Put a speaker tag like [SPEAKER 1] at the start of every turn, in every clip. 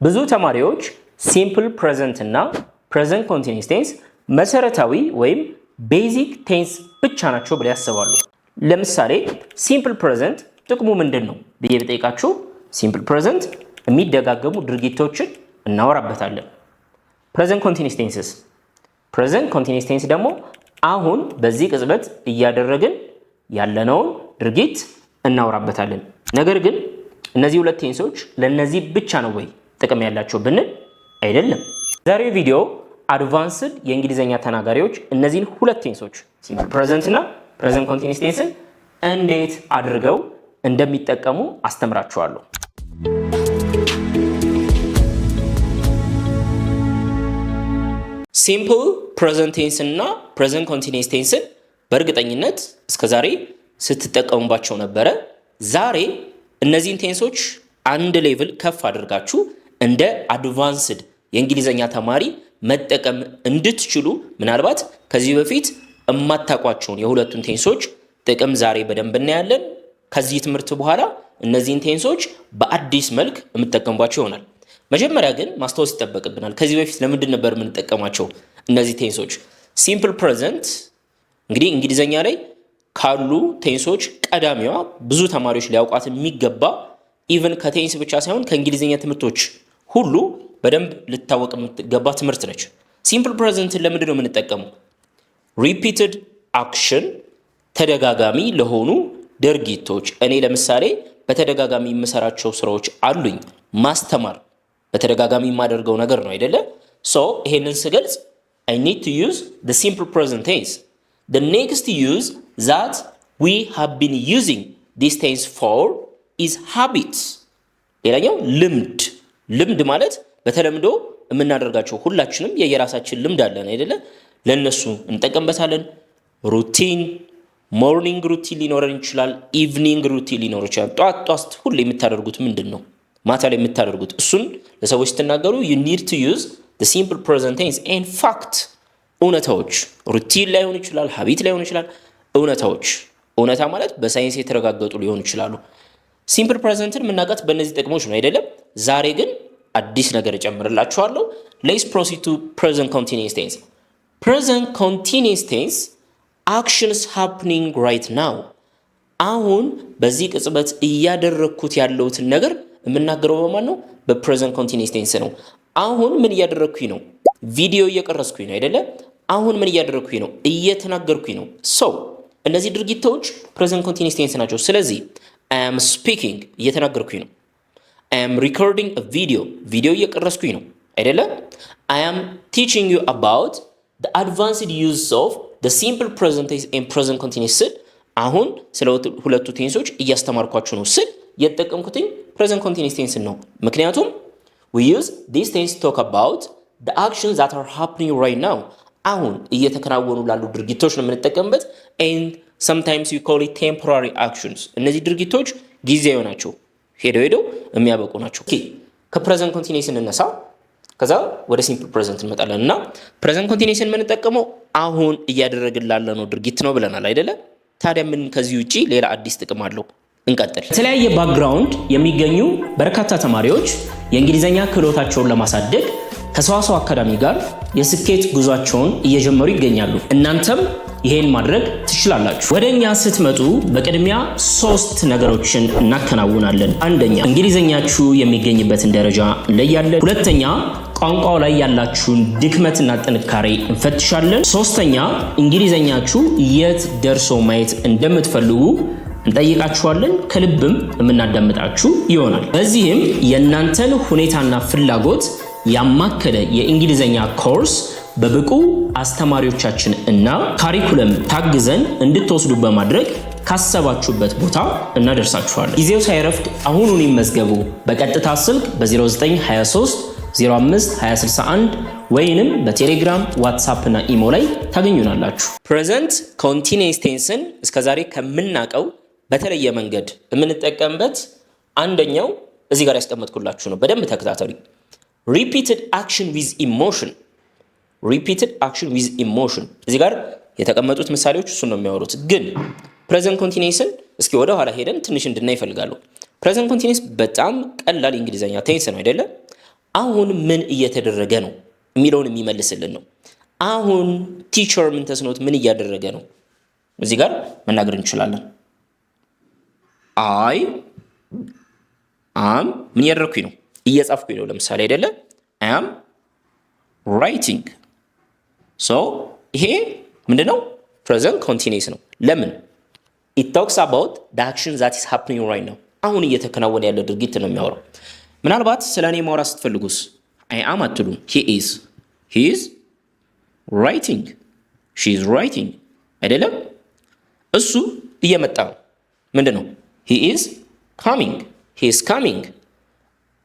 [SPEAKER 1] ብዙ ተማሪዎች ሲምፕል ፕሬዘንት እና ፕሬዘንት ኮንቲኒዩስ ቴንስ መሰረታዊ ወይም ቤዚክ ቴንስ ብቻ ናቸው ብለው ያስባሉ። ለምሳሌ ሲምፕል ፕሬዘንት ጥቅሙ ምንድን ነው ብዬ ብጠይቃችሁ ሲምፕል ፕሬዘንት የሚደጋገሙ ድርጊቶችን እናወራበታለን። ፕሬዘንት ኮንቲኒዩስ ቴንስስ ፕሬዘንት ኮንቲኒዩስ ቴንስ ደግሞ አሁን በዚህ ቅጽበት እያደረግን ያለነውን ድርጊት እናወራበታለን። ነገር ግን እነዚህ ሁለት ቴንሶች ለነዚህ ብቻ ነው ወይ ጥቅም ያላቸው ብንል አይደለም። ዛሬው ቪዲዮ አድቫንስድ የእንግሊዘኛ ተናጋሪዎች እነዚህን ሁለት ቴንሶች ሲምፕል ፕሬዘንት እና ፕሬዘንት ኮንቲኒዩስ ቴንስን እንዴት አድርገው እንደሚጠቀሙ አስተምራችኋለሁ። ሲምፕል ፕሬዘንት ቴንስ እና ፕሬዘንት ኮንቲኒዩስ ቴንስን በእርግጠኝነት እስከዛሬ ስትጠቀሙባቸው ነበረ። ዛሬ እነዚህን ቴንሶች አንድ ሌቭል ከፍ አድርጋችሁ እንደ አድቫንስድ የእንግሊዘኛ ተማሪ መጠቀም እንድትችሉ ምናልባት ከዚህ በፊት የማታውቋቸውን የሁለቱን ቴንሶች ጥቅም ዛሬ በደንብ እናያለን። ከዚህ ትምህርት በኋላ እነዚህን ቴንሶች በአዲስ መልክ የምጠቀምባቸው ይሆናል። መጀመሪያ ግን ማስታወስ ይጠበቅብናል። ከዚህ በፊት ለምንድን ነበር የምንጠቀማቸው እነዚህ ቴንሶች? ሲምፕል ፕሬዘንት እንግዲህ እንግሊዘኛ ላይ ካሉ ቴንሶች ቀዳሚዋ ብዙ ተማሪዎች ሊያውቋት የሚገባ ኢቨን ከቴንስ ብቻ ሳይሆን ከእንግሊዘኛ ትምህርቶች ሁሉ በደንብ ልታወቅ የምትገባ ትምህርት ነች። ሲምፕል ፕሬዘንትን ለምንድን ነው የምንጠቀመው? ሪፒትድ አክሽን ተደጋጋሚ ለሆኑ ድርጊቶች። እኔ ለምሳሌ በተደጋጋሚ የምሰራቸው ስራዎች አሉኝ። ማስተማር በተደጋጋሚ የማደርገው ነገር ነው አይደለ? ሶ ይሄንን ስገልጽ I need to use the simple present tense. The next use that we have been using this tense for is habits. ሌላኛው ልምድ። ልምድ ማለት በተለምዶ የምናደርጋቸው ሁላችንም የየራሳችን ልምድ አለን አይደለ? ለነሱ እንጠቀምበታለን። ሩቲን፣ ሞርኒንግ ሩቲን ሊኖረን ይችላል። ኢቭኒንግ ሩቲን ሊኖር ይችላል። ጧት ሁሌ የምታደርጉት ምንድን ነው? ማታ ላይ የምታደርጉት እሱን ለሰዎች ስትናገሩ you need to use the simple present tense and fact። እውነታዎች ሩቲን ላይሆን ይችላል፣ ሀቢት ላይሆን ይችላል። እውነታዎች፣ እውነታ ማለት በሳይንስ የተረጋገጡ ሊሆኑ ይችላሉ። ሲምፕል ፕሬዘንትን የምናውቃት በእነዚህ ጥቅሞች ነው አይደለም? ዛሬ ግን አዲስ ነገር እጨምርላችኋለሁ። ሌትስ ፕሮሲድ ቱ ፕሬዘንት ኮንቲኒዩስ ቴንስ። ፕሬዘንት ኮንቲኒዩስ ቴንስ አክሽንስ ሃፕኒንግ ራይት ናው። አሁን በዚህ ቅጽበት እያደረግኩት ያለሁትን ነገር የምናገረው በማን ነው? በፕሬዘንት ኮንቲኒዩስ ቴንስ ነው። አሁን ምን እያደረግኩኝ ነው? ቪዲዮ እየቀረስኩኝ ነው አይደለ? አሁን ምን እያደረግኩኝ ነው? እየተናገርኩኝ ነው። ሶ እነዚህ ድርጊቶች ፕሬዘንት ኮንቲኒዩስ ቴንስ ናቸው። ስለዚህ I am speaking እየተናገርኩኝ ነው። I am recording a ቪዲዮ እየቀረስኩኝ ነው አይደለ? I am teaching you about the advanced use of the simple present tense and present continuous ስል አሁን ስለ ሁለቱ ቴንሶች እያስተማርኳችሁ ነው ስል የተጠቀምኩትኝ present continuous tense ነው። ምክንያቱም we use this tense to talk about the actions that are happening right now። አሁን እየተከናወኑ ላሉ ድርጊቶች ነው የምንጠቀምበት። and sometimes we call it temporary actions። እነዚህ ድርጊቶች ጊዜያዊ ናቸው፣ ሄደው የሚያበቁ ናቸው። ኦኬ፣ ከፕሬዘንት ኮንቲኒዩስ እንነሳ፣ ከዛ ወደ ሲምፕል ፕሬዘንት እንመጣለን። እና ፕሬዘንት ኮንቲኒዩስን የምንጠቀመው አሁን እያደረግን ላለነው ድርጊት ነው ብለናል አይደለ? ታዲያ ምን ከዚህ ውጪ ሌላ አዲስ ጥቅም አለው? እንቀጥል። የተለያየ ባክግራውንድ የሚገኙ በርካታ ተማሪዎች የእንግሊዘኛ ክህሎታቸውን ለማሳደግ ከሰዋሰው አካዳሚ ጋር የስኬት ጉዟቸውን እየጀመሩ ይገኛሉ። እናንተም ይሄን ማድረግ ትችላላችሁ። ወደኛ ስትመጡ በቅድሚያ 3 ነገሮችን እናከናውናለን። አንደኛ እንግሊዘኛችሁ የሚገኝበትን ደረጃ እንለያለን። ሁለተኛ ቋንቋው ላይ ያላችሁን ድክመትና ጥንካሬ እንፈትሻለን። ሶስተኛ እንግሊዘኛችሁ የት ደርሶ ማየት እንደምትፈልጉ እንጠይቃችኋለን። ከልብም የምናዳምጣችሁ ይሆናል። በዚህም የእናንተን ሁኔታና ፍላጎት ያማከለ የእንግሊዘኛ ኮርስ በብቁ አስተማሪዎቻችን እና ካሪኩለም ታግዘን እንድትወስዱ በማድረግ ካሰባችሁበት ቦታ እናደርሳችኋለን። ጊዜው ሳይረፍድ አሁኑን ይመዝገቡ። በቀጥታ ስልክ በ0923 05 2061 ወይንም በቴሌግራም ዋትስአፕ እና ኢሞ ላይ ታገኙናላችሁ። ፕሬዘንት ኮንቲኒዩስ ቴንስን እስከዛሬ ከምናቀው በተለየ መንገድ የምንጠቀምበት አንደኛው እዚህ ጋር ያስቀመጥኩላችሁ ነው። በደንብ ተከታተሉ። ሪፒትድ አክሽን ዊዝ ኢሞሽን። ሪፒትድ አክሽን ዊዝ ኢሞሽን። እዚህ ጋር የተቀመጡት ምሳሌዎች እሱን ነው የሚያወሩት። ግን ፕሬዘንት ኮንቲኒዩስን እስኪ ወደ ኋላ ሄደን ትንሽ እንድናይ ይፈልጋሉ። ፕሬዘንት ኮንቲኒዩስ በጣም ቀላል የእንግሊዘኛ ቴንስ ነው አይደለ? አሁን ምን እየተደረገ ነው የሚለውን የሚመልስልን ነው። አሁን ቲቸር ምን ተስኖት ምን እያደረገ ነው? እዚህ ጋር መናገር እንችላለን። አይ አም ምን እያደረኩኝ ነው? እየጻፍኩኝ ነው። ለምሳሌ አይደለ አይ አም ራይቲንግ። ሶ ይሄ ምንድነው? ፕሬዘንት ኮንቲኒየስ ነው። ለምን? it talks about the action that is happening right now። አሁን እየተከናወነ ያለ ድርጊት ነው የሚያወራው። ምናልባት ስለ እኔ ማውራት ስትፈልጉስ አይ አም አትሉም። he is writing she is writing አይደለም? እሱ እየመጣ ነው። ምንድነው? he is coming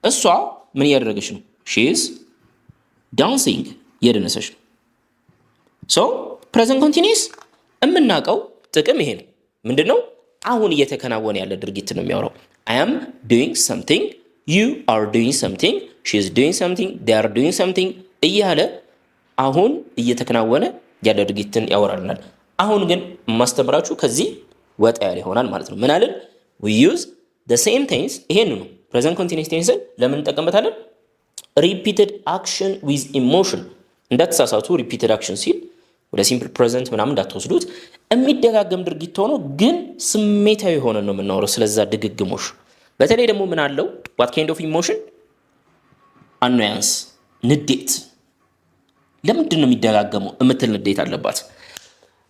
[SPEAKER 1] እሷ ምን እያደረገች ነው? she is dancing እየደነሰች ነው። ሶ ፕሬዘንት ኮንቲኒየስ የምናውቀው ጥቅም ይሄ ነው። ምንድነው? አሁን እየተከናወነ ያለ ድርጊት ነው የሚያወራው። I am doing something you are doing something she is doing something they are doing something እያለ አሁን እየተከናወነ ያለ ድርጊትን ያወራልናል። አሁን ግን ማስተምራችሁ ከዚህ ወጣ ያለ ይሆናል ማለት ነው። ምን አለን? we use the same tense ይሄን ነው ፕሬዘንት ኮንቲኒየስ ቴንስን ለምን እንጠቀምበታለን? repeated action with emotion። እንዳትሳሳቱ repeated action ሲል ወደ ሲምፕል ፕሬዘንት ምናምን እንዳትወስዱት። የሚደጋገም ድርጊት ሆኖ ግን ስሜታዊ ሆነ ነው የምናወራው ስለዛ ድግግሞሽ። በተለይ ደግሞ ምን አለው? what kind of emotion? annoyance ንዴት። ለምንድን ነው የሚደጋገመው የምትል ንዴት አለባት።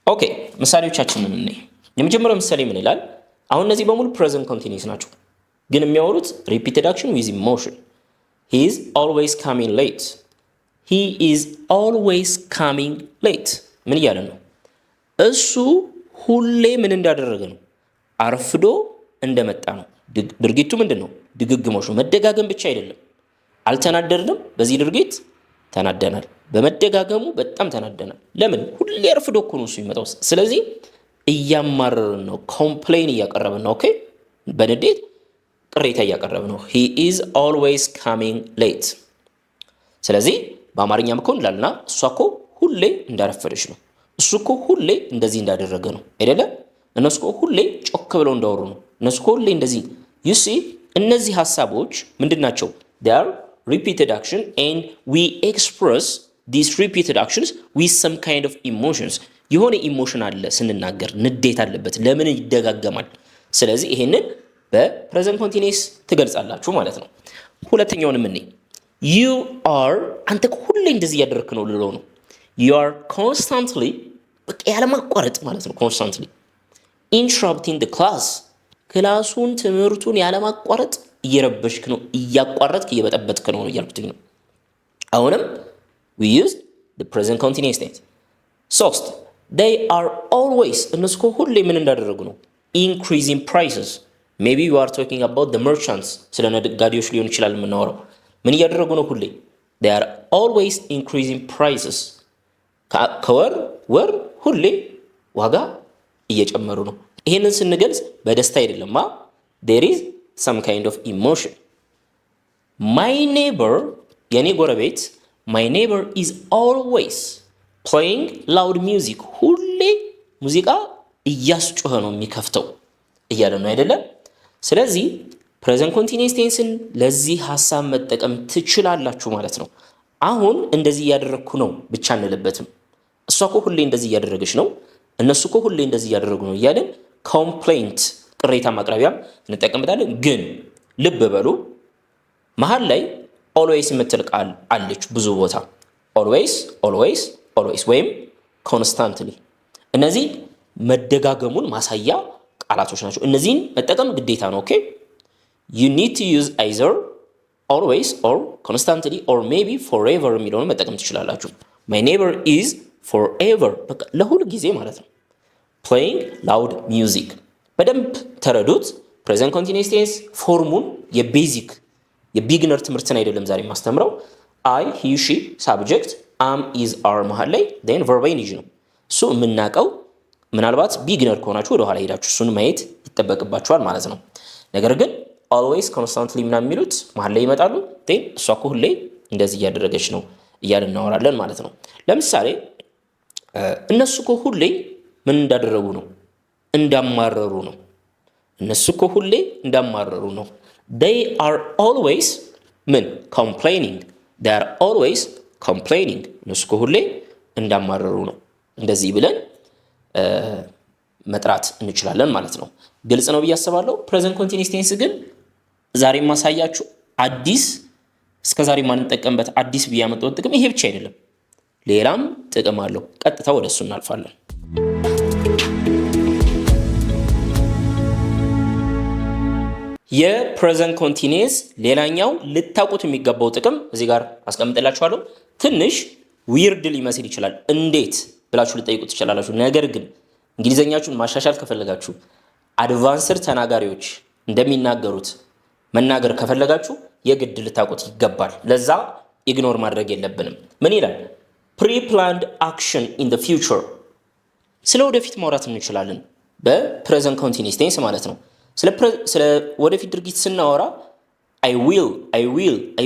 [SPEAKER 1] ኦኬ ምሳሌዎቻችንን እንይ። የመጀመሪያው ምሳሌ ምን ይላል? አሁን እነዚህ በሙሉ ፕሬዘንት ኮንቲኒየስ ናቸው፣ ግን የሚያወሩት repeated action with emotion። he is always coming late he is always coming late ምን እያለ ነው? እሱ ሁሌ ምን እንዳደረገ ነው? አርፍዶ እንደመጣ ነው። ድርጊቱ ምንድን ነው? ድግግሞሽ ነው። መደጋገም ብቻ አይደለም። አልተናደድንም በዚህ ድርጊት? ተናደናል። በመደጋገሙ በጣም ተናደናል። ለምን? ሁሌ አርፍዶ እኮ ነው እሱ የሚመጣው። ስለዚህ እያማረርን ነው፣ ኮምፕሌን እያቀረብን ነው። ኦኬ በንዴት ቅሬታ እያቀረብን ነው። he is always coming late። ስለዚህ በአማርኛም እኮ እንላልና እሷ እኮ ሁሌ እንዳረፈደች ነው፣ እሱ እኮ ሁሌ እንደዚህ እንዳደረገ ነው አይደለ? እነሱ እኮ ሁሌ ጮክ ብለው እንዳወሩ ነው፣ እነሱ እኮ ሁሌ እንደዚህ። you see እነዚህ ሐሳቦች ምንድናቸው? they are repeated action and we express these repeated actions with some kind of emotions። የሆነ ኢሞሽን አለ ስንናገር፣ ንዴት አለበት። ለምን ይደጋገማል? ስለዚህ ይሄንን በፕሬዘንት ኮንቲኒየስ ትገልጻላችሁ ማለት ነው። ሁለተኛውንም እንይ። you are አንተ ሁሌ እንደዚህ እያደረክ ነው ልለው ነው። you are constantly በቃ ያለማቋረጥ ማለት ነው። constantly interrupting the class ክላሱን ትምህርቱን ያለማቋረጥ እየረበሽክ ነው፣ እያቋረጥክ እየበጠበጥክ ነው እያልኩት ነው። አሁንም we use the present continuous tense። ሶስት they are always እነሱ እኮ ሁሌ ምን እንዳደረጉ ነው? increasing prices maybe you are talking about the merchants ስለ ነጋዴዎች ሊሆን ይችላል የምናወራው። ምን እያደረጉ ነው? ሁሌ they are always increasing prices ከወር ወር ሁሌ ዋጋ እየጨመሩ ነው። ይሄንን ስንገልጽ በደስታ አይደለም። there is some kind of emotion። my neighbor የኔ ጎረቤት my neighbor is always playing loud music ሁሌ ሙዚቃ እያስጮኸ ነው የሚከፍተው እያለ ነው አይደለም? ስለዚህ ፕሬዘንት ኮንቲኒየስ ቴንስን ለዚህ ሐሳብ መጠቀም ትችላላችሁ ማለት ነው። አሁን እንደዚህ እያደረግኩ ነው ብቻ እንልበትም። እሷ እኮ ሁሌ እንደዚህ እያደረገች ነው፣ እነሱ እኮ ሁሌ እንደዚህ እያደረጉ ነው እያለን ኮምፕሌንት ቅሬታ ማቅረቢያ እንጠቀምበታለን። ግን ልብ በሉ መሀል ላይ ኦልዌይስ የምትል ቃል አለች ብዙ ቦታ። ኦልዌይስ ኦልዌይስ ኦልዌይስ ወይም ኮንስታንትሊ። እነዚህ መደጋገሙን ማሳያ ቃላቶች ናቸው። እነዚህን መጠቀም ግዴታ ነው። ኦኬ you need to use either always or constantly or maybe forever የሚለውን መጠቀም ትችላላችሁ። my neighbor is forever በቃ ለሁሉ ጊዜ ማለት ነው። playing loud music በደንብ ተረዱት። ፕሬዘንት ኮንቲኒየስ ቴንስ ፎርሙን የቢግነር ትምህርትን አይደለም ዛሬ ማስተምረው። አይ ሂ ሺ ሳብጀክት አም ኢዝ አር መሃል ላይ then verb ing ነው። እሱ የምናውቀው ምናልባት ቢግነር ከሆናችሁ ወደ ኋላ ሄዳችሁ እሱን ማየት ይጠበቅባችኋል ማለት ነው። ነገር ግን always constantly ምናምን የሚሉት መሃል ላይ ይመጣሉ። then እሷ እኮ ሁሌ እንደዚህ እያደረገች ነው እያልን እናወራለን ማለት ነው። ለምሳሌ እነሱ እኮ ሁሌ ምን እንዳደረጉ ነው? እንዳማረሩ ነው። እነሱ እኮ ሁሌ እንዳማረሩ ነው። they are always ምን complaining they are always complaining እነሱ ሁሌ እንዳማረሩ ነው። እንደዚህ ብለን መጥራት እንችላለን ማለት ነው። ግልጽ ነው ብዬ አስባለሁ። ፕሬዘንት ኮንቲኒየስ ቴንስ ግን ዛሬ ማሳያችሁ አዲስ እስከ ዛሬ ማንጠቀምበት አዲስ ብዬ ያመጣሁት ጥቅም ይሄ ብቻ አይደለም፣ ሌላም ጥቅም አለው። ቀጥታ ወደሱ እናልፋለን። የፕሬዘንት ኮንቲኒየስ ሌላኛው ልታውቁት የሚገባው ጥቅም እዚህ ጋር አስቀምጥላችኋለሁ። ትንሽ ዊርድ ሊመስል ይችላል፣ እንዴት ብላችሁ ልጠይቁት ትችላላችሁ። ነገር ግን እንግሊዘኛችሁን ማሻሻል ከፈለጋችሁ አድቫንስድ ተናጋሪዎች እንደሚናገሩት መናገር ከፈለጋችሁ የግድ ልታውቁት ይገባል። ለዛ ኢግኖር ማድረግ የለብንም። ምን ይላል? ፕሪ-ፕላንድ አክሽን ኢን ዘ ፊውቸር። ስለ ወደፊት ማውራት እንችላለን በፕሬዘንት ኮንቲኒየስ ቴንስ ማለት ነው። ስለ ወደፊት ድርጊት ስናወራ አይ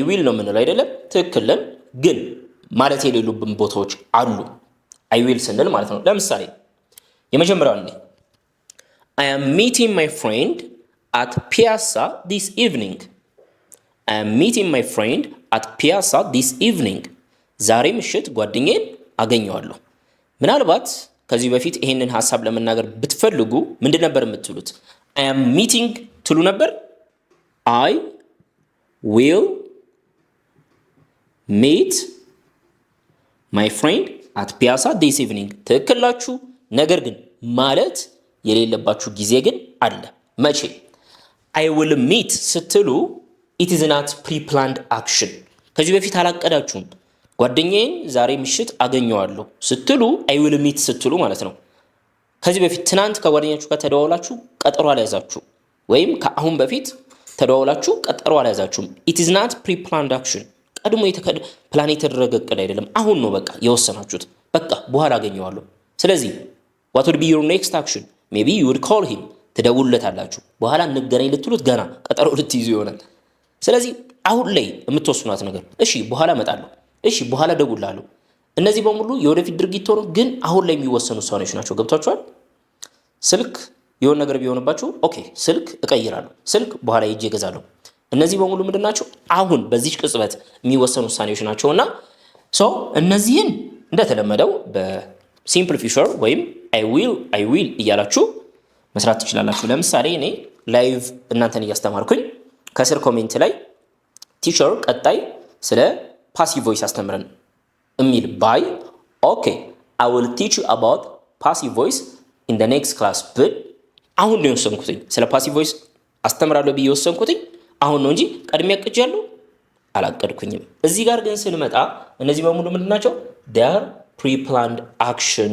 [SPEAKER 1] ዊል ነው የምንለው አይደለም? ትክክልም። ግን ማለት የሌሉብን ቦታዎች አሉ አይ ዊል ስንል ማለት ነው። ለምሳሌ የመጀመሪያው አለ I am meeting my friend at Piazza this evening. I am meeting my friend at Piazza this evening. ዛሬ ምሽት ጓደኛዬን አገኘዋለሁ። ምናልባት ከዚህ በፊት ይሄንን ሐሳብ ለመናገር ብትፈልጉ ምንድን ነበር የምትሉት? I am meeting ትሉ ነበር። I will meet my friend at Piazza this evening። ትክክላችሁ። ነገር ግን ማለት የሌለባችሁ ጊዜ ግን አለ። መቼ? I will meet ስትሉ it is not pre-planned action። ከዚህ በፊት አላቀዳችሁም። ጓደኛዬን ዛሬ ምሽት አገኘዋለሁ ስትሉ I will meet ስትሉ ማለት ነው። ከዚህ በፊት ትናንት ከጓደኛችሁ ጋር ተደዋውላችሁ ቀጠሮ አልያዛችሁ፣ ወይም ከአሁን በፊት ተደዋውላችሁ ቀጠሮ አልያዛችሁም። it is not pre-planned action። ቀድሞ ፕላን የተደረገ እቅድ አይደለም። አሁን ነው በቃ የወሰናችሁት። በቃ በኋላ አገኘዋለሁ። ስለዚህ what would be your next action? maybe you would call him። ትደውሉለታላችሁ። በኋላ እንገናኝ ልትሉት ገና ቀጠሮ ልትይዙ ይሆናል። ስለዚህ አሁን ላይ የምትወስኗት ነገር እሺ በኋላ እመጣለሁ፣ እሺ በኋላ እደውላለሁ፣ እነዚህ በሙሉ የወደፊት ድርጊት ሆኖ ግን አሁን ላይ የሚወሰኑ ውሳኔዎች ናቸው። ገብቷችኋል? ስልክ የሆነ ነገር ቢሆንባችሁ ኦኬ ስልክ እቀይራለሁ፣ ስልክ በኋላ ሄጄ እገዛለሁ። እነዚህ በሙሉ ምንድን ናቸው? አሁን በዚህ ቅጽበት የሚወሰኑ ውሳኔዎች ናቸውና እነዚህን እንደተለመደው በሲምፕል ፊውቸር ወይም አይ ዊል እያላችሁ መስራት ትችላላችሁ። ለምሳሌ እኔ ላይቭ እናንተን እያስተማርኩኝ ከስር ኮሜንት ላይ ቲቸር ቀጣይ ስለ ፓሲቭ ቮይስ አስተምረን የሚል ባይ ኦኬ I will teach you about passive voice in the next class ብል አሁን ነው የወሰንኩትኝ። ስለ ፓሲቭ ቮይስ አስተምራለሁ ብዬ የወሰንኩትኝ አሁን ነው እንጂ ቀድሜ አቅጃለሁ አላቀድኩኝም። እዚህ ጋር ግን ስንመጣ እነዚህ በሙሉ ምንድን ናቸው? they are pre-planned action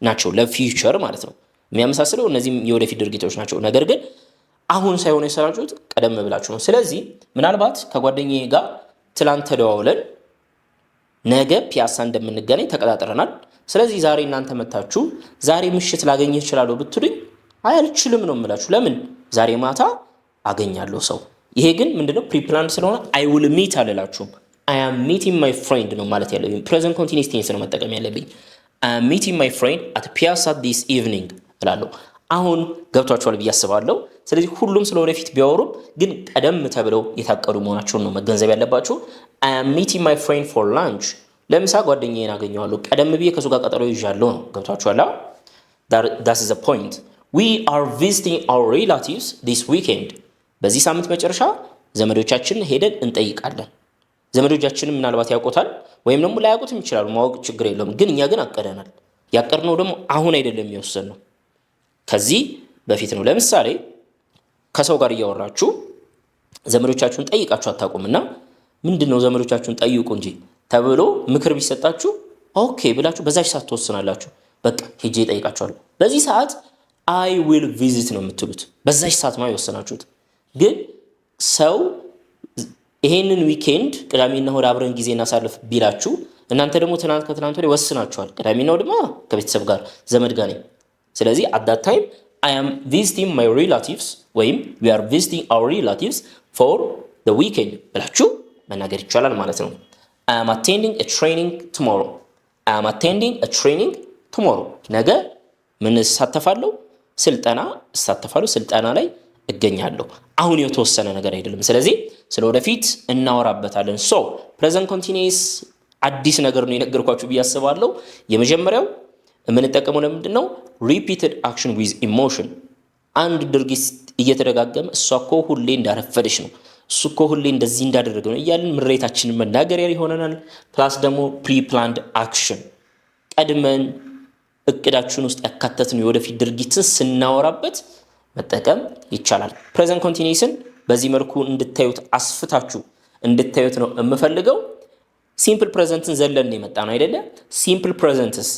[SPEAKER 1] ናቸው፣ ለፊውቸር ማለት ነው። የሚያመሳስለው እነዚህም የወደፊት ድርጊቶች ናቸው። ነገር ግን አሁን ሳይሆን የሰራችሁት ቀደም ብላችሁ ነው። ስለዚህ ምናልባት ከጓደኛዬ ጋር ትላንት ተደዋውለን ነገ ፒያሳ እንደምንገናኝ ተቀጣጥረናል። ስለዚህ ዛሬ እናንተ መታችሁ ዛሬ ምሽት ላገኝህ እችላለሁ ብትሉኝ አልችልም ነው የምላችሁ። ለምን? ዛሬ ማታ አገኛለሁ ሰው። ይሄ ግን ምንድነው? ፕሪፕላንድ ስለሆነ I will meet አልላችሁም። I am meeting my friend ነው ማለት ያለብኝ። ፕሬዘንት ኮንቲኒየስ ቴንስ ነው መጠቀም ያለብኝ። I am meeting my friend at Piazza this evening እላለሁ። አሁን ገብቷችኋል ብዬ አስባለሁ። ስለዚህ ሁሉም ስለ ወደፊት ቢያወሩም ግን ቀደም ተብለው የታቀዱ መሆናቸውን ነው መገንዘብ ያለባችሁ። I am meeting my friend for lunch ለምሳ ጓደኛዬን አገኘዋለሁ፣ ቀደም ብዬ ከሱ ጋር ቀጠሮ ይዣለሁ ነው። ገብቷችኋል? that is the point. we are visiting our relatives this weekend በዚህ ሳምንት መጨረሻ ዘመዶቻችንን ሄደን እንጠይቃለን። ዘመዶቻችንን ምናልባት ያውቁታል ወይም ደግሞ ላያውቁትም ይችላሉ፣ ማወቅ ችግር የለውም። ግን እኛ ግን አቀደናል። ያቀድነው ደግሞ አሁን አይደለም የሚወሰነው ከዚህ በፊት ነው። ለምሳሌ ከሰው ጋር እያወራችሁ ዘመዶቻችሁን ጠይቃችሁ አታውቁምና ምንድነው ዘመዶቻችሁን ጠይቁ እንጂ ተብሎ ምክር ቢሰጣችሁ ኦኬ ብላችሁ በዛች ሰዓት ትወስናላችሁ። በቃ ሄጄ እጠይቃችኋለሁ። በዚህ ሰዓት I will visit ነው የምትሉት። በዛች ሰዓት ነው የወሰናችሁት። ግን ሰው ይሄንን ዊኬንድ ቅዳሜና እሑድ አብረን ጊዜ እናሳልፍ ቢላችሁ እናንተ ደግሞ ከትናንት ወዲያ ወስናችኋል። ቅዳሜና እሑድ ከቤተሰብ ጋር ዘመድ ጋር ነኝ። ስለዚህ at that time I am visiting my relatives ወይም we are visiting our relatives for the weekend ብላችሁ መናገር ይቻላል ማለት ነው። I am attending a training tomorrow. I am attending a training tomorrow. ነገ ምን እሳተፋለሁ? ስልጠና እሳተፋለሁ። ስልጠና ላይ እገኛለሁ። አሁን የተወሰነ ነገር አይደለም። ስለዚህ ስለወደፊት እናወራበታለን። ሶ ፕሬዘንት ኮንቲኒየስ አዲስ ነገር ነው የነገርኳችሁ ብዬ አስባለሁ። የመጀመሪያው የምንጠቀመው ለምንድን ነው? ሪፒትድ አክሽን ዊዝ ኢሞሽን። አንድ ድርጊት እየተደጋገመ እሷ እኮ ሁሌ እንዳረፈደች ነው፣ እሱ እኮ ሁሌ እንደዚህ እንዳደረገ ነው እያልን ምሬታችንን መናገሪያ ይሆነናል። ፕላስ ደግሞ ፕሪፕላንድ አክሽን፣ ቀድመን እቅዳችን ውስጥ ያካተትን የወደፊት ድርጊትን ስናወራበት መጠቀም ይቻላል። ፕሬዘንት ኮንቲኒየስን በዚህ መልኩ እንድታዩት አስፍታችሁ እንድታዩት ነው የምፈልገው። ሲምፕል ፕሬዘንትን ዘለን የመጣ ነው አይደለ? ሲምፕል ፕሬዘንትስ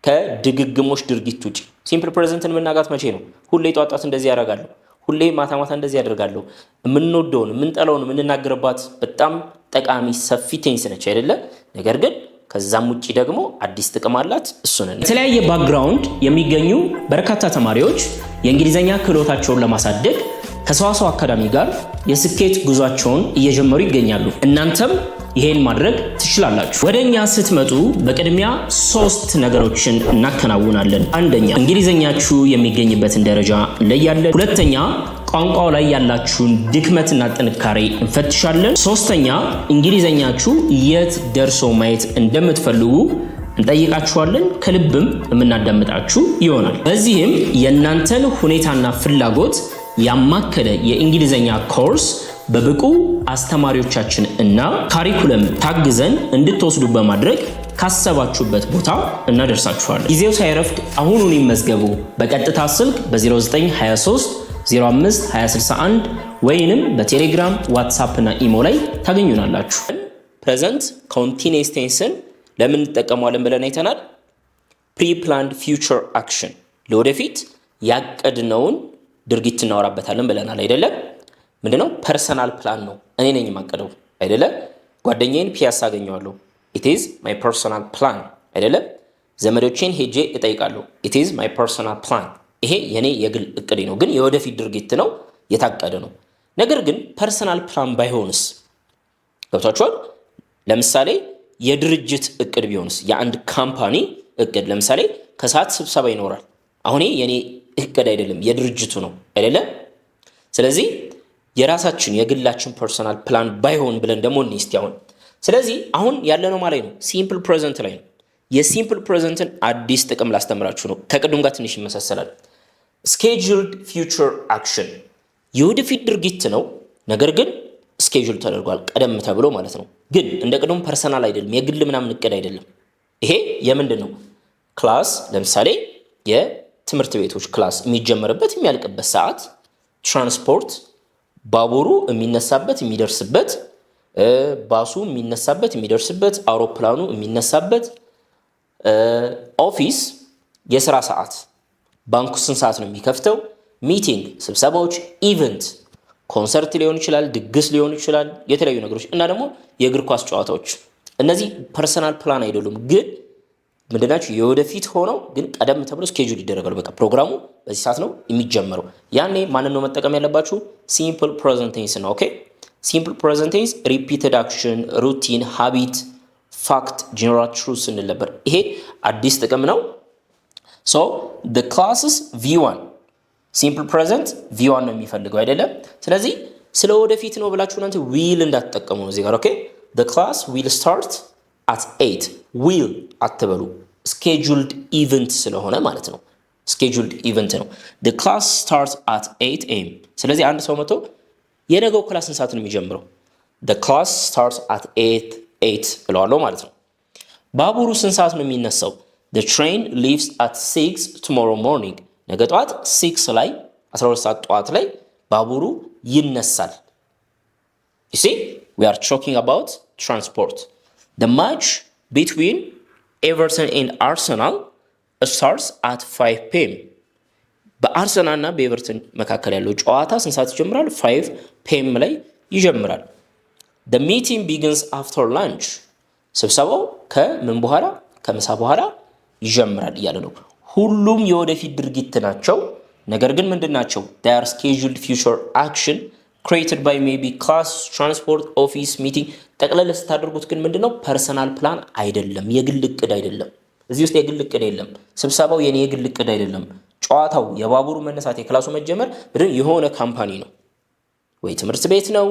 [SPEAKER 1] ከድግግሞሽ ድርጊት ውጪ። ሲምፕል ፕሬዘንትን የምናጋት መቼ ነው? ሁሌ ጧጧት እንደዚህ ያደርጋለሁ፣ ሁሌ ማታ ማታ እንደዚህ ያደርጋለሁ። የምንወደውን የምንጠላውን የምንናገርባት በጣም ጠቃሚ ሰፊ ቴንስ ነች አይደለ? ነገር ግን ከዛም ውጪ ደግሞ አዲስ ጥቅም አላት። እሱን የተለያየ ባክግራውንድ የሚገኙ በርካታ ተማሪዎች የእንግሊዘኛ ክህሎታቸውን ለማሳደግ ከሰዋሰው አካዳሚ ጋር የስኬት ጉዟቸውን እየጀመሩ ይገኛሉ። እናንተም ይሄን ማድረግ ትችላላችሁ። ወደኛ ስትመጡ በቅድሚያ 3 ነገሮችን እናከናውናለን። አንደኛ እንግሊዘኛችሁ የሚገኝበትን ደረጃ እንለያለን። ሁለተኛ ቋንቋው ላይ ያላችሁን ድክመትና ጥንካሬ እንፈትሻለን። ሶስተኛ እንግሊዘኛችሁ የት ደርሶ ማየት እንደምትፈልጉ እንጠይቃችኋለን። ከልብም የምናዳምጣችሁ ይሆናል። በዚህም የእናንተን ሁኔታና ፍላጎት ያማከለ የእንግሊዘኛ ኮርስ በብቁ አስተማሪዎቻችን እና ካሪኩለም ታግዘን እንድትወስዱ በማድረግ ካሰባችሁበት ቦታ እናደርሳችኋለን። ጊዜው ሳይረፍድ አሁኑን ይመዝገቡ። በቀጥታ ስልክ በ0923 05 2061 ወይንም በቴሌግራም ዋትሳፕ እና ኢሞ ላይ ታገኙናላችሁ። ፕሬዘንት ኮንቲኒየስ ቴንስን ለምን እንጠቀመዋለን ብለን አይተናል። ፕሪፕላንድ ፊውቸር አክሽን፣ ለወደፊት ያቀድነውን ድርጊት እናወራበታለን ብለናል አይደለም? ምንድነው? ፐርሰናል ፕላን ነው። እኔ ነኝ የማቀደው አይደለም? ጓደኛዬን ፒያሳ አገኘዋለሁ፣ it is my personal plan አይደለም? ዘመዶቼን ሄጄ እጠይቃለሁ፣ it is my personal plan። ይሄ የኔ የግል እቅዴ ነው፣ ግን የወደፊት ድርጊት ነው፣ የታቀደ ነው። ነገር ግን ፐርሰናል ፕላን ባይሆንስ? ገብቷችኋል? ለምሳሌ የድርጅት እቅድ ቢሆንስ? የአንድ ካምፓኒ እቅድ ለምሳሌ ከሰዓት ስብሰባ ይኖራል። አሁን የኔ እቅድ አይደለም፣ የድርጅቱ ነው አይደለም? ስለዚህ የራሳችን የግላችን ፐርሰናል ፕላን ባይሆን ብለን ደግሞ እንስቲ አሁን። ስለዚህ አሁን ያለነው ማለት ነው ሲምፕል ፕሬዘንት ላይ ነው። የሲምፕል ፕሬዘንትን አዲስ ጥቅም ላስተምራችሁ ነው። ከቅድም ጋር ትንሽ ይመሳሰላል። ስኬጁልድ ፊውቸር አክሽን የወደፊት ድርጊት ነው፣ ነገር ግን ስኬጁል ተደርጓል ቀደም ተብሎ ማለት ነው። ግን እንደ ቅድሙ ፐርሰናል አይደለም፣ የግል ምናምን እቅድ አይደለም። ይሄ የምንድን ነው? ክላስ ለምሳሌ የትምህርት ቤቶች ክላስ የሚጀመርበት የሚያልቅበት ሰዓት፣ ትራንስፖርት ባቡሩ የሚነሳበት የሚደርስበት፣ ባሱ የሚነሳበት የሚደርስበት፣ አውሮፕላኑ የሚነሳበት፣ ኦፊስ የስራ ሰዓት፣ ባንኩ ስንት ሰዓት ነው የሚከፍተው፣ ሚቲንግ ስብሰባዎች፣ ኢቨንት ኮንሰርት ሊሆን ይችላል፣ ድግስ ሊሆን ይችላል፣ የተለያዩ ነገሮች እና ደግሞ የእግር ኳስ ጨዋታዎች። እነዚህ ፐርሰናል ፕላን አይደሉም፣ ግን ምንድናቸው? የወደፊት ሆነው ግን ቀደም ተብሎ ስኬጁል ይደረጋሉ። በቃ ፕሮግራሙ በዚህ ሰዓት ነው የሚጀመረው። ያኔ ማንን ነው መጠቀም ያለባችሁ? ሲምፕል ፕሬዘንት ቴንስ ነው። ኦኬ ሲምፕል ፕሬዘንት ቴንስ ሪፒትድ አክሽን፣ ሩቲን፣ ሃቢት፣ ፋክት፣ ጀነራል ትሩዝ ስንል ነበር። ይሄ አዲስ ጥቅም ነው። ሶ the classes V1 ሲምፕል ፕሬዘንት V1 ነው የሚፈልገው አይደለም? ስለዚህ ስለ ወደፊት ነው ብላችሁ እናንተ ዊል እንዳትጠቀሙ ነው እዚህ ጋር። ኦኬ the class will start at 8 will አትበሉ። scheduled event ስለሆነ ማለት ነው። scheduled event ነው። the class starts at 8 am። ስለዚህ አንድ ሰው መጥቶ የነገው ክላስ ስንት ሰዓት ነው የሚጀምረው? the class starts at 8 ብለዋለሁ ማለት ነው። ባቡሩ ስንት ሰዓት ነው የሚነሳው? the train leaves at 6 tomorrow morning። ነገ ጠዋት 6 ላይ 12 ሰዓት ጠዋት ላይ ባቡሩ ይነሳል። you see we are talking about transport. The match between Everton and Arsenal starts at 5 p.m. በአርሰናል እና በኤቨርተን መካከል ያለው ጨዋታ ስንት ሰዓት ይጀምራል? 5 p.m. ላይ ይጀምራል። The meeting begins after lunch። ስብሰባው ከምን በኋላ? ከምሳ በኋላ ይጀምራል እያለ ነው። ሁሉም የወደፊት ድርጊት ናቸው። ነገር ግን ምንድን ናቸው? They are scheduled future action created by maybe class, transport, office, meeting። ጠቅለል ስታደርጉት ግን ምንድነው? ፐርሰናል ፕላን አይደለም፣ የግል እቅድ አይደለም። እዚህ ውስጥ የግል እቅድ የለም። ስብሰባው የኔ የግል እቅድ አይደለም። ጨዋታው የባቡሩ መነሳት የክላሱ መጀመር የሆነ ካምፓኒ ነው ወይ ትምህርት ቤት ነው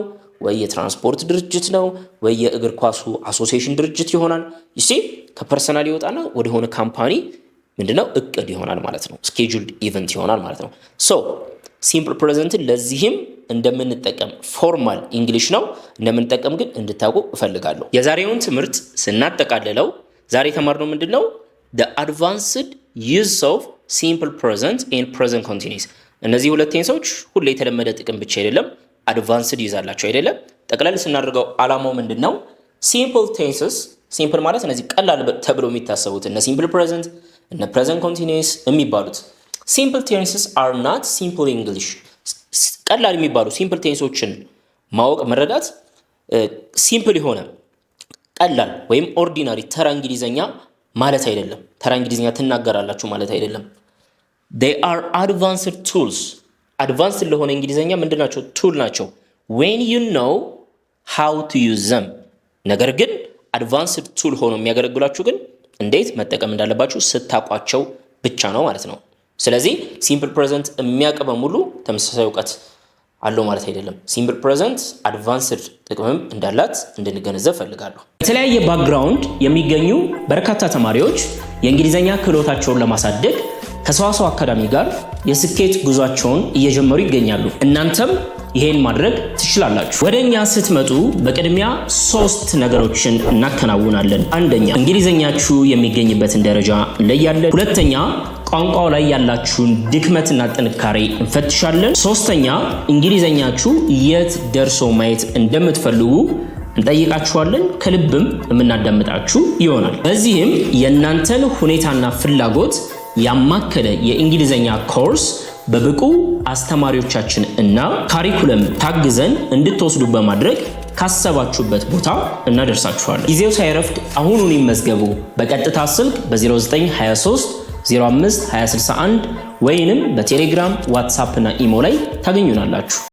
[SPEAKER 1] ወይ የትራንስፖርት ድርጅት ነው ወይ የእግር ኳሱ አሶሲዬሽን ድርጅት ይሆናል። ይሲ ከፐርሰናል ይወጣና ወደ ሆነ ካምፓኒ ምንድነው እቅድ ይሆናል ማለት ነው። ስኬጁልድ ኢቨንት ይሆናል ማለት ነው። ሶ ሲምፕል ፕሬዘንትን ለዚህም እንደምንጠቀም ፎርማል እንግሊሽ ነው እንደምንጠቀም ግን እንድታውቁ እፈልጋለሁ። የዛሬውን ትምህርት ስናጠቃልለው ዛሬ የተማርነው ምንድነው the advanced use of simple present and present continuous። እነዚህ ሁለት ቴንሶች ሁሌ የተለመደ ጥቅም ብቻ አይደለም አድቫንስድ ይዛላችሁ አይደለም። ጠቅላላ ስናደርገው አላማው ምንድነው ሲምፕል ቴንስስ ሲምፕል ማለት እነዚህ ቀላል ተብሎ የሚታሰቡት እነ ሲምፕል ፕሬዘንት እነ ፕሬዘንት ኮንቲኒዩስ የሚባሉት ሲምፕል ቴንስስ are not simple English። ቀላል የሚባሉ ሲምፕል ቴንሶችን ማወቅ መረዳት ሲምፕል የሆነ ቀላል ወይም ኦርዲናሪ ተራ እንግሊዘኛ ማለት አይደለም። ተራ እንግሊዘኛ ትናገራላችሁ ማለት አይደለም። they are advanced tools። አድቫንስድ ለሆነ እንግሊዘኛ ምንድናቸው? ቱል ናቸው። when you know how to use them። ነገር ግን አድቫንስድ ቱል ሆኖ የሚያገለግላችሁ ግን እንዴት መጠቀም እንዳለባችሁ ስታቋቸው ብቻ ነው ማለት ነው። ስለዚህ ሲምፕል ፕሬዘንት የሚያውቅ በሙሉ ተመሳሳይ እውቀት አለው ማለት አይደለም። ሲምፕል ፕሬዘንት አድቫንስድ ጥቅምም እንዳላት እንድንገነዘብ ፈልጋለሁ። የተለያየ ባክግራውንድ የሚገኙ በርካታ ተማሪዎች የእንግሊዘኛ ክህሎታቸውን ለማሳደግ ከሰዋሰው አካዳሚ ጋር የስኬት ጉዟቸውን እየጀመሩ ይገኛሉ። እናንተም ይሄን ማድረግ ትችላላችሁ። ወደኛ ስትመጡ በቅድሚያ 3 ነገሮችን እናከናውናለን። አንደኛ እንግሊዘኛችሁ የሚገኝበትን ደረጃ እንለያለን። ሁለተኛ ቋንቋው ላይ ያላችሁን ድክመትና ጥንካሬ እንፈትሻለን። ሶስተኛ እንግሊዘኛችሁ የት ደርሶ ማየት እንደምትፈልጉ እንጠይቃችኋለን። ከልብም የምናዳምጣችሁ ይሆናል። በዚህም የእናንተን ሁኔታና ፍላጎት ያማከለ የእንግሊዘኛ ኮርስ በብቁ አስተማሪዎቻችን እና ካሪኩለም ታግዘን እንድትወስዱ በማድረግ ካሰባችሁበት ቦታ እናደርሳችኋለን። ጊዜው ሳይረፍድ አሁኑን ይመዝገቡ። በቀጥታ ስልክ በ0923 05 2061 ወይንም በቴሌግራም ዋትስአፕ እና ኢሞ ላይ ታገኙናላችሁ።